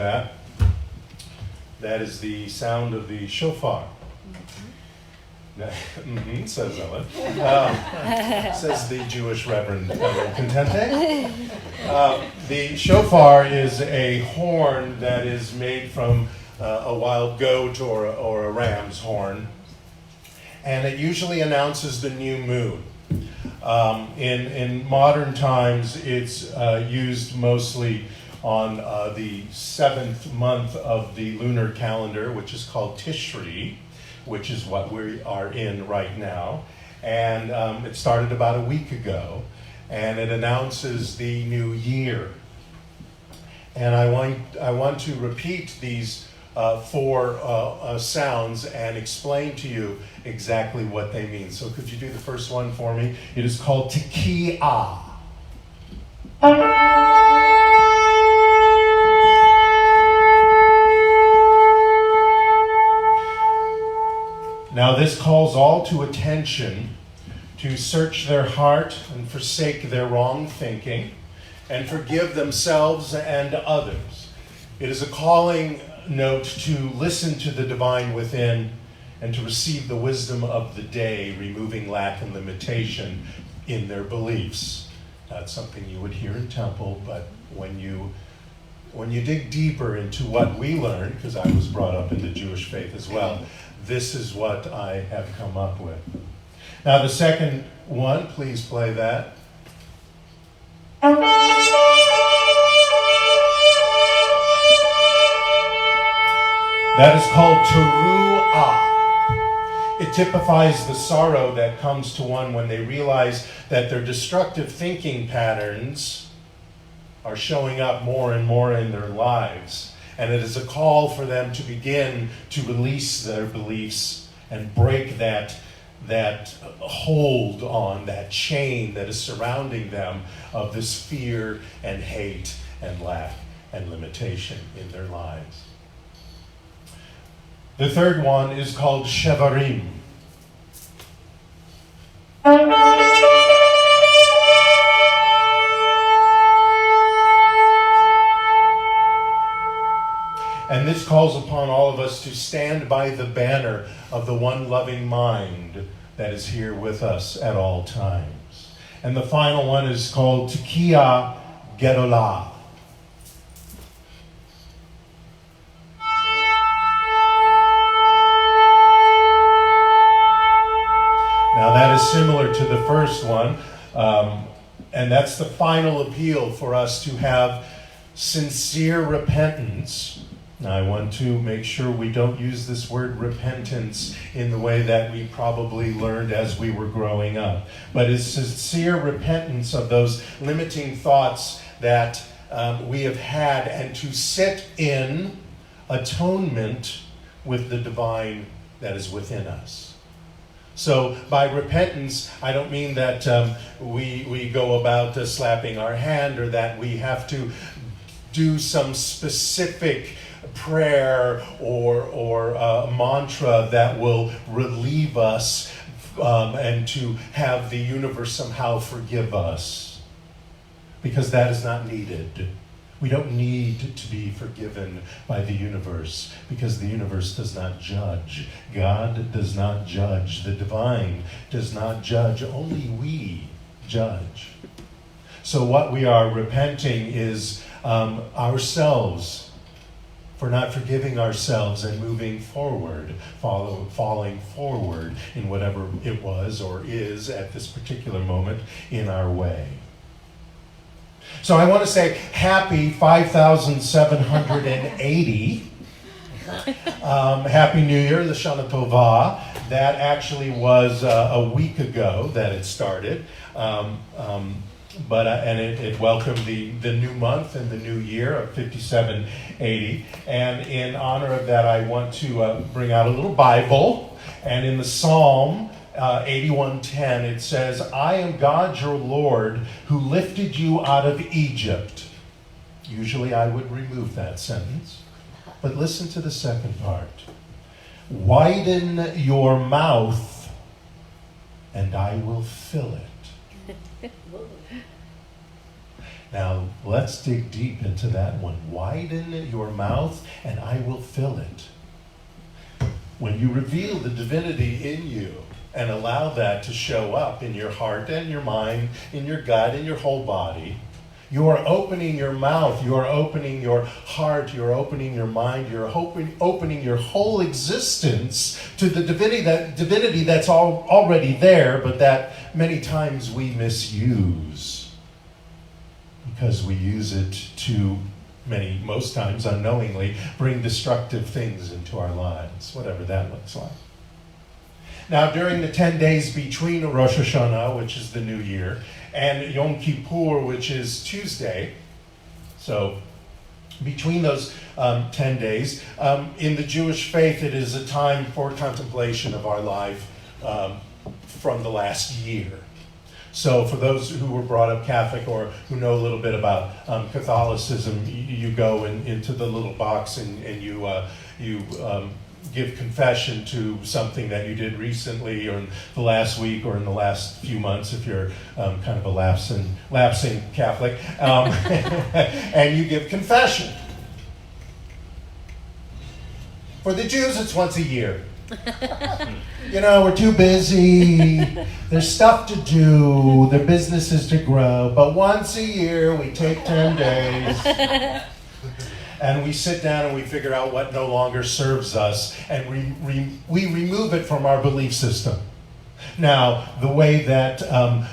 that. That is the sound of the shofar. Says Ellen. Says the Jewish Reverend Contente. The shofar is a horn that is made from a wild goat or a ram's horn, and it usually announces the new moon. In modern times, it's used mostly on the 7th month of the lunar calendar, which is called Tishri, which is what we are in right now. And it started about a week ago, and it announces the new year. And I want to repeat these four sounds and explain to you exactly what they mean. So could you do the first one for me? It is called Tekiah. Now this calls all to attention to search their heart and forsake their wrong thinking and forgive themselves and others. It is a calling note to listen to the divine within and to receive the wisdom of the day, removing lack and limitation in their beliefs. That's something you would hear in temple, but when you dig deeper into what we learned, because I was brought up in the Jewish faith as well, this is what I have come up with. Now the second one, please play that. That is called teruah. It typifies the sorrow that comes to one when they realize that their destructive thinking patterns are showing up more and more in their lives. And it is a call for them to begin to release their beliefs and break that hold on, that chain that is surrounding them of this fear and hate and lack and limitation in their lives. The third one is called shevarim. And this calls upon all of us to stand by the banner of the one loving mind that is here with us at all times. And the final one is called Tekiah Gedolah. Now that is similar to the first one, and that's the final appeal for us to have sincere repentance. Now, I want to make sure we don't use this word repentance in the way that we probably learned as we were growing up. But it's sincere repentance of those limiting thoughts that we have had, and to sit in atonement with the divine that is within us. So by repentance, I don't mean that we go about slapping our hand, or that we have to do some specific prayer or mantra that will relieve us and to have the universe somehow forgive us, because that is not needed. We don't need to be forgiven by the universe, because the universe does not judge. God does not judge. The divine does not judge. Only we judge. So what we are repenting is ourselves for not forgiving ourselves and moving forward, falling forward in whatever it was or is at this particular moment in our way. So I want to say happy 5,780. Happy New Year, L'Shana Tova. That actually was a week ago that it started. But it welcomed the new month and the new year of 5780. And in honor of that, I want to bring out a little Bible. And in the Psalm 81:10, it says, "I am God your Lord, who lifted you out of Egypt." Usually I would remove that sentence. But listen to the second part. "Widen your mouth, and I will fill it." Now, let's dig deep into that one. Widen your mouth, and I will fill it. When you reveal the divinity in you and allow that to show up in your heart and your mind, in your gut, in your whole body, you are opening your mouth, you are opening your heart, you're opening your mind, you're opening your whole existence to the divinity that's already there, but that many times we misuse because we use it to, most times unknowingly, bring destructive things into our lives, whatever that looks like. Now, during the 10 days between Rosh Hashanah, which is the New Year, and Yom Kippur, which is Tuesday, so between those 10 days, in the Jewish faith, it is a time for contemplation of our life from the last year. So for those who were brought up Catholic or who know a little bit about Catholicism, you go into the little box and you give confession to something that you did recently or in the last week or in the last few months if you're kind of a lapsing Catholic, and you give confession. For the Jews, it's once a year. We're too busy, there's stuff to do, their businesses to grow, but once a year we take 10 days and we sit down and we figure out what no longer serves us and we remove it from our belief system. Now, the way that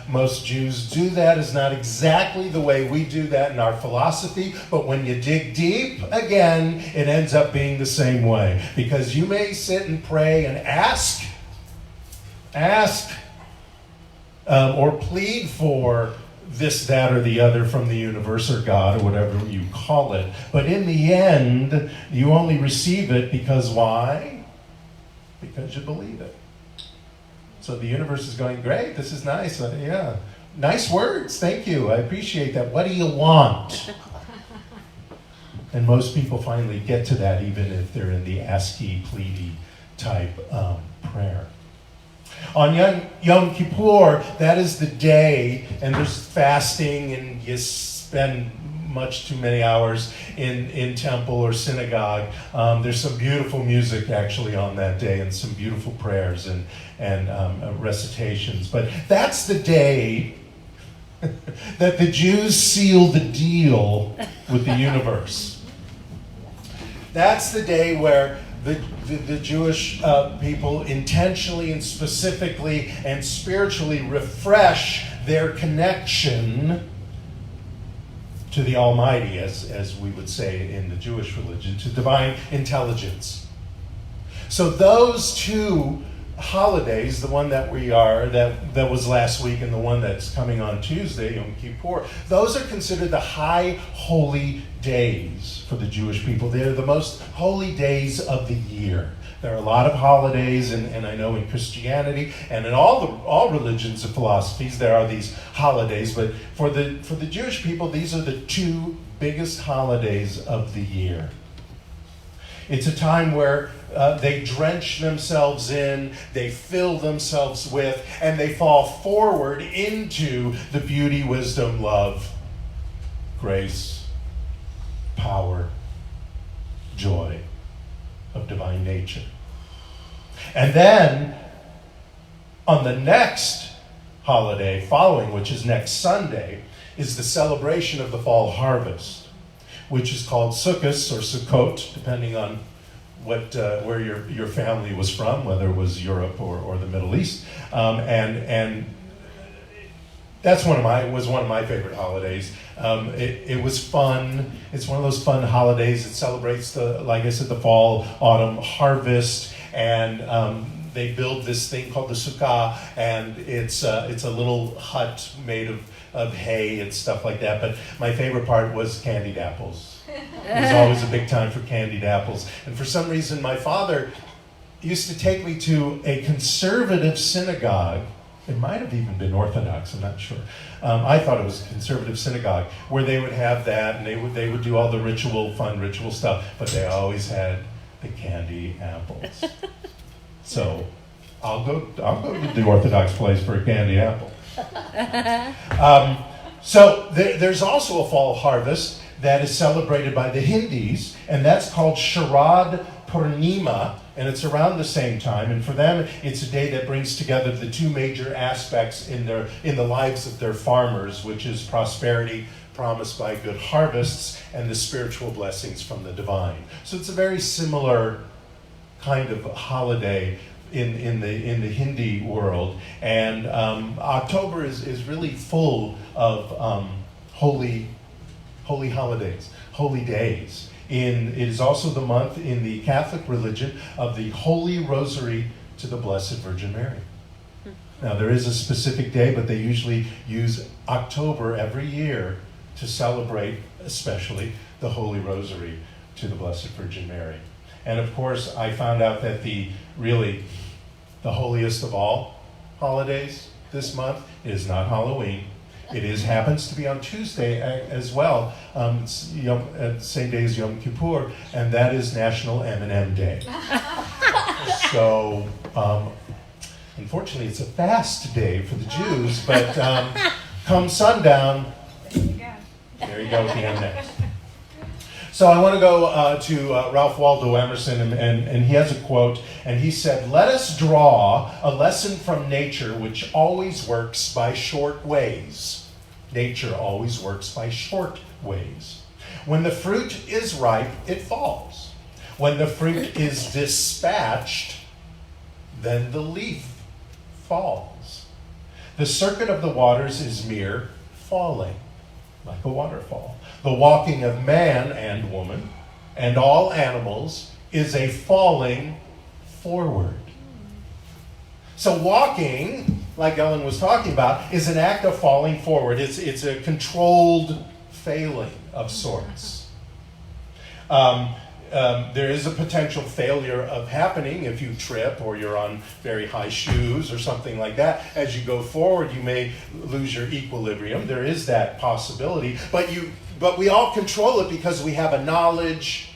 most Jews do that is not exactly the way we do that in our philosophy, but when you dig deep, again, it ends up being the same way. Because you may sit and pray and ask, or plead for this, that, or the other from the universe or God or whatever you call it. But in the end, you only receive it because why? Because you believe it. So the universe is going, great, this is nice. Yeah, nice words, thank you, I appreciate that. What do you want? And most people finally get to that, even if they're in the asky, pleady type prayer. On Yom Kippur, that is the day, and there's fasting, and you spend much too many hours in temple or synagogue. There's some beautiful music actually on that day, and some beautiful prayers and recitations. But that's the day that the Jews seal the deal with the universe. That's the day where the Jewish people intentionally and specifically and spiritually refresh their connection to the Almighty, as we would say in the Jewish religion, to divine intelligence. So those two holidays, the one that was last week and the one that's coming on Tuesday, Yom Kippur, those are considered the high holy days for the Jewish people. They're the most holy days of the year. There are a lot of holidays, and I know in Christianity and in all religions and philosophies there are these holidays, but for the Jewish people, these are the two biggest holidays of the year. It's a time where they drench themselves in, they fill themselves with, and they fall forward into the beauty, wisdom, love, grace, power, joy of divine nature. And then, on the next holiday following, which is next Sunday, is the celebration of the fall harvest, which is called Sukkot or Sukkot, depending on where your family was from, whether it was Europe or the Middle East, and that's one of my favorite holidays. It was fun. It's one of those fun holidays. It celebrates like I said, the fall, autumn harvest, and they build this thing called the sukkah, and it's a little hut made of hay and stuff like that. But my favorite part was candied apples. It was always a big time for candied apples. And for some reason, my father used to take me to a conservative synagogue. It might have even been Orthodox, I'm not sure. I thought it was a conservative synagogue, where they would have that, and they would do all the fun ritual stuff, but they always had the candy apples. So I'll go to the Orthodox place for a candy apple. So there's also a fall harvest that is celebrated by the Hindis, and that's called Sharad Purnima, and it's around the same time. And for them, it's a day that brings together the two major aspects in the lives of their farmers, which is prosperity promised by good harvests and the spiritual blessings from the divine. So it's a very similar kind of holiday in the Hindi world, and October is really full of holy holidays, holy days. It is also the month in the Catholic religion of the Holy Rosary to the Blessed Virgin Mary. Now there is a specific day, but they usually use October every year to celebrate, especially the Holy Rosary to the Blessed Virgin Mary. And of course, I found out that the holiest of all holidays this month is not Halloween. It happens to be on Tuesday as well. It's same day as Yom Kippur, and that is National M&M Day. So, unfortunately, it's a fast day for the Jews, but come sundown, there you go with the M&Ms. So I want to go to Ralph Waldo Emerson, and he has a quote, and he said, "Let us draw a lesson from nature which always works by short ways." Nature always works by short ways. When the fruit is ripe, it falls. When the fruit is dispatched, then the leaf falls. The circuit of the waters is mere falling, like a waterfall. The walking of man and woman and all animals is a falling forward. So walking, like Ellen was talking about, is an act of falling forward. It's a controlled failing of sorts. There is a potential failure of happening if you trip or you're on very high shoes or something like that. As you go forward, you may lose your equilibrium. There is that possibility. But we all control it because we have a knowledge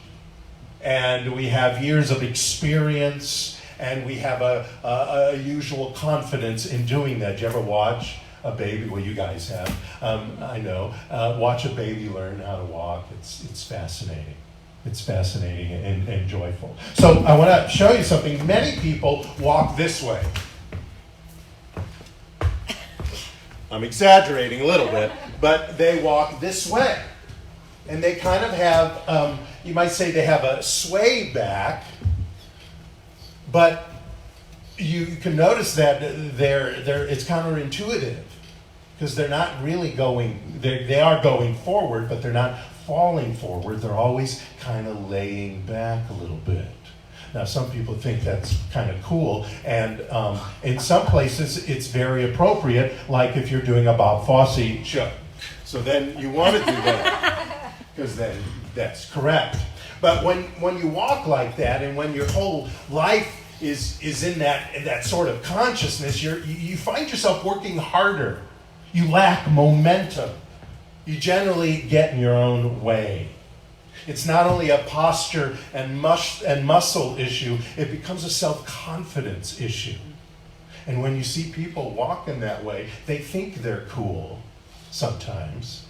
and we have years of experience and we have a usual confidence in doing that. Do you ever watch a baby? Well, you guys have. I know. Watch a baby learn how to walk. It's fascinating. It's fascinating and joyful. So I want to show you something. Many people walk this way. I'm exaggerating a little bit, but they walk this way. And they kind of have, you might say they have a sway back, but you can notice that it's counterintuitive because they're not really going, they are going forward, but they're not falling forward. They're always kind of laying back a little bit. Now, some people think that's kind of cool, and in some places it's very appropriate, like if you're doing a Bob Fosse show. So then you want to do that. Because then that's correct. But when you walk like that, and when your whole life is in that sort of consciousness, you find yourself working harder. You lack momentum. You generally get in your own way. It's not only a posture and muscle issue, it becomes a self-confidence issue. And when you see people walking that way, they think they're cool sometimes.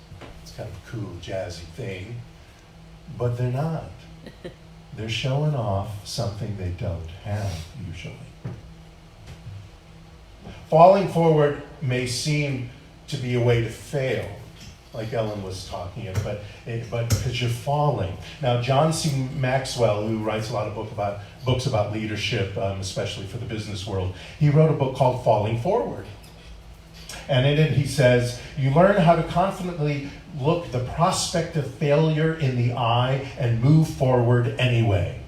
Kind of cool, jazzy thing, but they're not. They're showing off something they don't have, usually. Falling forward may seem to be a way to fail, like Ellen was talking about, but because you're falling. Now, John C. Maxwell, who writes a lot of books about leadership, especially for the business world, he wrote a book called Falling Forward. And in it he says, you learn how to confidently look the prospect of failure in the eye and move forward anyway.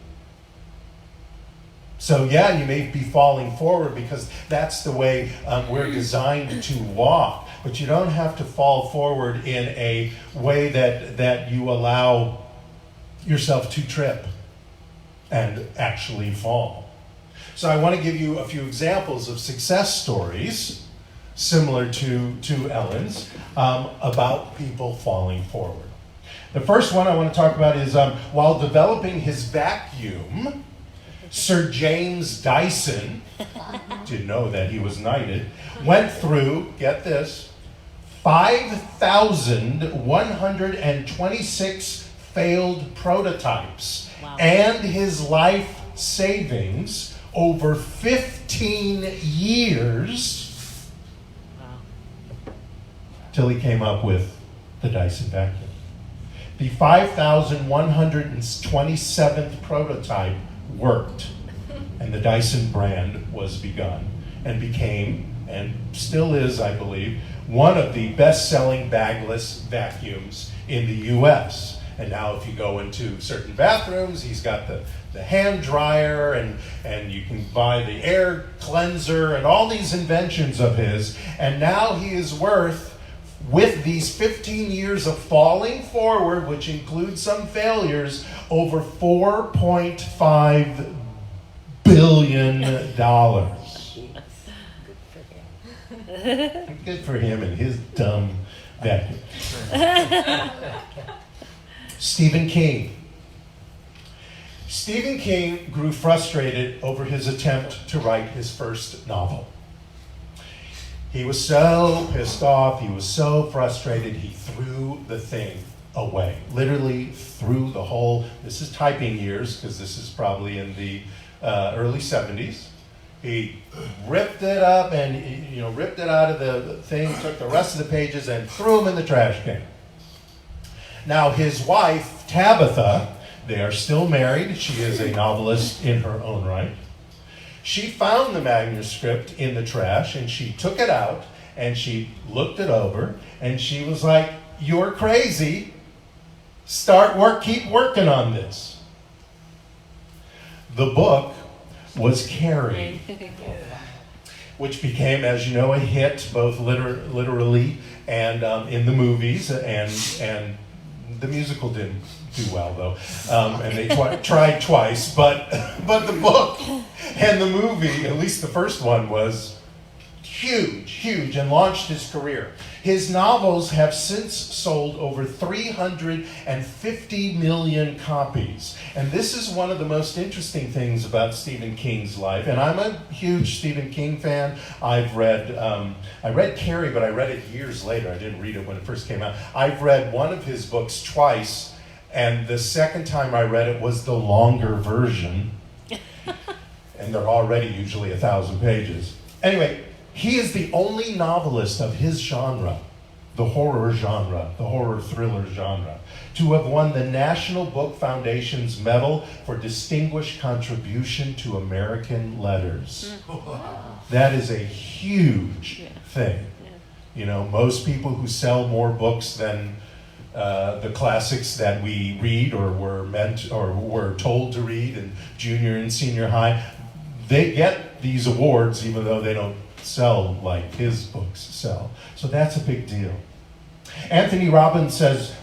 So yeah, you may be falling forward because that's the way we're designed to walk. But you don't have to fall forward in a way that you allow yourself to trip and actually fall. So I want to give you a few examples of success stories similar to Ellen's, about people falling forward. The first one I want to talk about is while developing his vacuum, Sir James Dyson, didn't know that he was knighted, went through, get this, 5,126 failed prototypes, Wow. and his life savings over 15 years Wow. till he came up with the Dyson vacuum. The 5,127th prototype worked, and the Dyson brand was begun and became, and still is, I believe, one of the best-selling bagless vacuums in the US. And now if you go into certain bathrooms, he's got the hand dryer, and you can buy the air cleanser and all these inventions of his. And now he is worth, with these 15 years of falling forward, which includes some failures, over $4.5 billion. Good for him and his dumb vacuum. Stephen King. Stephen King grew frustrated over his attempt to write his first novel. He was so pissed off, he was so frustrated, he threw the thing away. Literally threw the whole, this is typing years, because this is probably in the early 70s. He ripped it up and, ripped it out of the thing, took the rest of the pages and threw them in the trash can. Now his wife, Tabitha, they are still married. She is a novelist in her own right. She found the manuscript in the trash and she took it out and she looked it over and she was like, "You're crazy. Keep working on this." The book was Carrie, which became, as you know, a hit both literally and in the movies, and the musical didn't do well though, and they tried twice. But the book and the movie, at least the first one, was huge, and launched his career. His novels have since sold over 350 million copies. And this is one of the most interesting things about Stephen King's life. And I'm a huge Stephen King fan. I read Carrie, but I read it years later. I didn't read it when it first came out. I've read one of his books twice, and the second time I read it was the longer version. And they're already usually 1,000 pages. Anyway, he is the only novelist of his genre, the horror thriller genre, to have won the National Book Foundation's Medal for Distinguished Contribution to American Letters. That is a huge thing. Most people who sell more books than the classics that we read or were told to read in junior and senior high, they get these awards even though they don't sell like his books sell. So that's a big deal. Anthony Robbins says,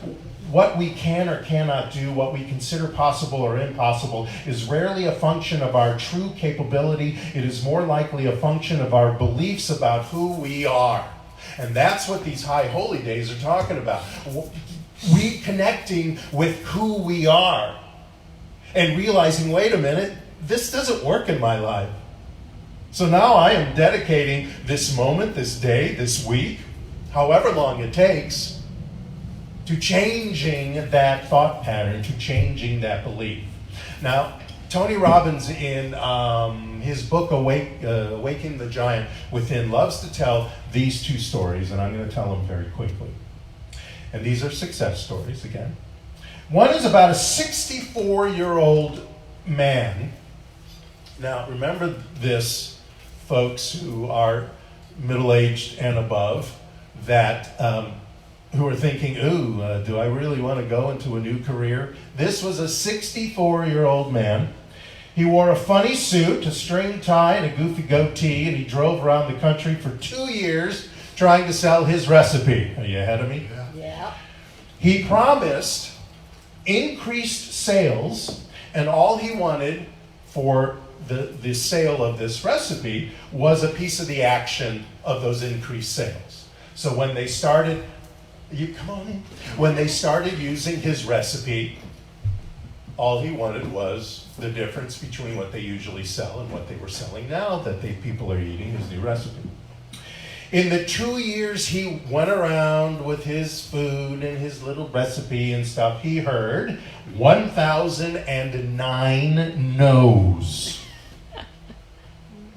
what we can or cannot do, what we consider possible or impossible, is rarely a function of our true capability. It is more likely a function of our beliefs about who we are. And that's what these high holy days are talking about. Reconnecting with who we are and realizing, wait a minute, this doesn't work in my life. So now I am dedicating this moment, this day, this week, however long it takes, to changing that thought pattern, to changing that belief. Now, Tony Robbins, in his book, Awaken the Giant Within, loves to tell these two stories, and I'm going to tell them very quickly. And these are success stories, again. One is about a 64-year-old man. Now, remember this, folks who are middle-aged and above, that who are thinking, do I really want to go into a new career? This was a 64-year-old man. He wore a funny suit, a string tie, and a goofy goatee, and he drove around the country for 2 years trying to sell his recipe. Are you ahead of me? Yeah. He promised increased sales, and all he wanted for the sale of this recipe was a piece of the action of those increased sales. So when they started, when they started using his recipe, all he wanted was the difference between what they usually sell and what they were selling now that people are eating his new recipe. In the 2 years he went around with his food and his little recipe and stuff, he heard 1,009 no's.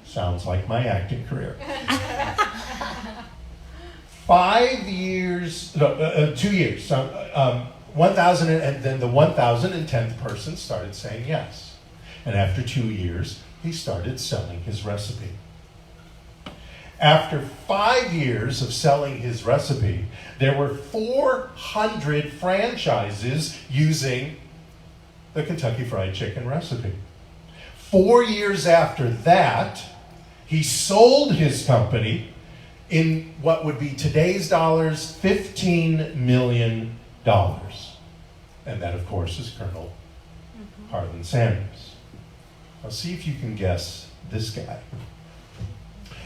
Sounds like my acting career. 5 years, no, 2 years, 1,000, and then the 1,010th person started saying yes. And after 2 years, he started selling his recipe. After 5 years of selling his recipe, there were 400 franchises using the Kentucky Fried Chicken recipe. 4 years after that, he sold his company in what would be today's dollars, $15 million. And that, of course, is Colonel Harlan Sanders. Now see if you can guess this guy.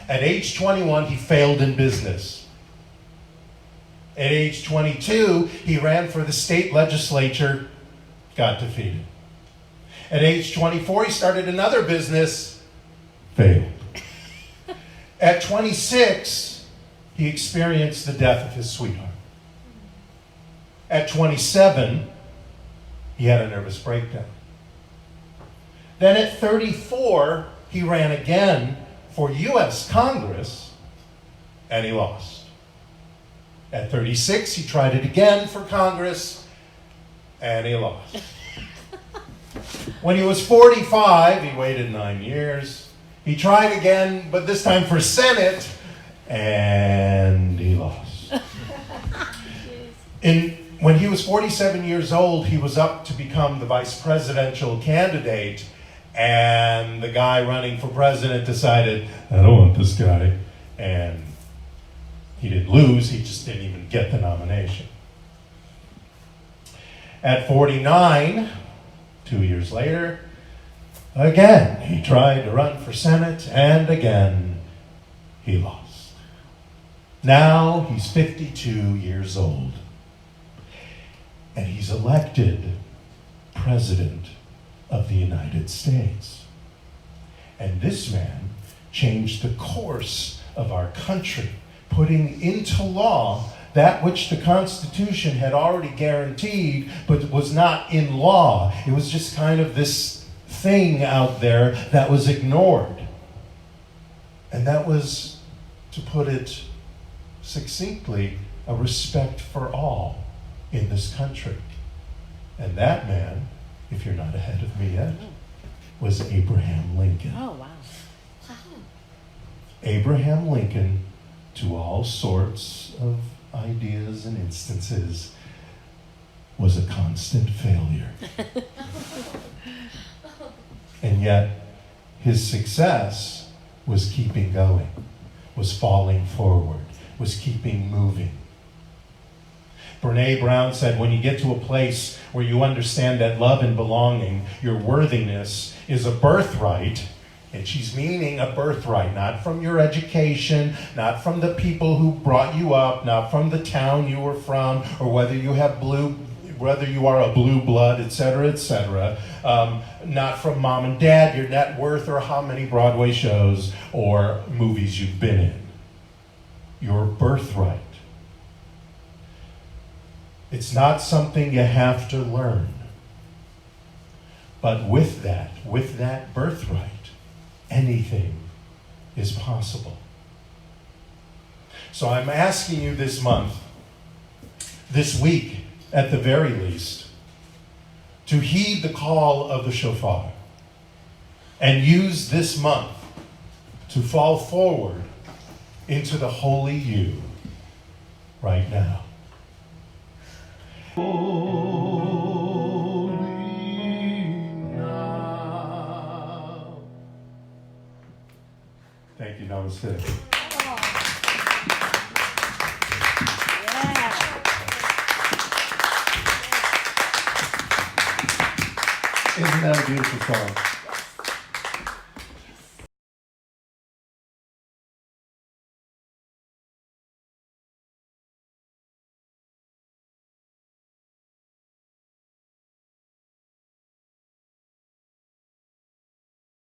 At age 21, he failed in business. At age 22, he ran for the state legislature, got defeated. At age 24, he started another business, failed. At 26, he experienced the death of his sweetheart. At 27, he had a nervous breakdown. Then at 34, he ran again for U.S. Congress, and he lost. At 36, he tried it again for Congress, and he lost. When he was 45, he waited 9 years. He tried again, but this time for Senate, and he lost. When he was 47 years old, he was up to become the vice presidential candidate, and the guy running for president decided, I don't want this guy. And he didn't lose, he just didn't even get the nomination. At 49, 2 years later, again, he tried to run for Senate, and again, he lost. Now he's 52 years old, and he's elected president of the United States. And this man changed the course of our country, putting into law that which the Constitution had already guaranteed, but was not in law. It was just kind of this thing out there that was ignored. And that was, to put it succinctly, a respect for all in this country. And that man, if you're not ahead of me yet, was Abraham Lincoln. Oh, wow. Abraham Lincoln, to all sorts of ideas and instances, was a constant failure. And yet, his success was keeping going, was falling forward, was keeping moving. Brene Brown said, when you get to a place where you understand that love and belonging, your worthiness, is a birthright, and she's meaning a birthright, not from your education, not from the people who brought you up, not from the town you were from, or whether you are a blue blood, etc., not from mom and dad, your net worth, or how many Broadway shows or movies you've been in. Your birthright. It's not something you have to learn. But with that birthright, anything is possible. So I'm asking you this month, this week at the very least, to heed the call of the shofar and use this month to fall forward into the holy you right now. Holy now. Thank you, Namaste. Isn't that a beautiful song?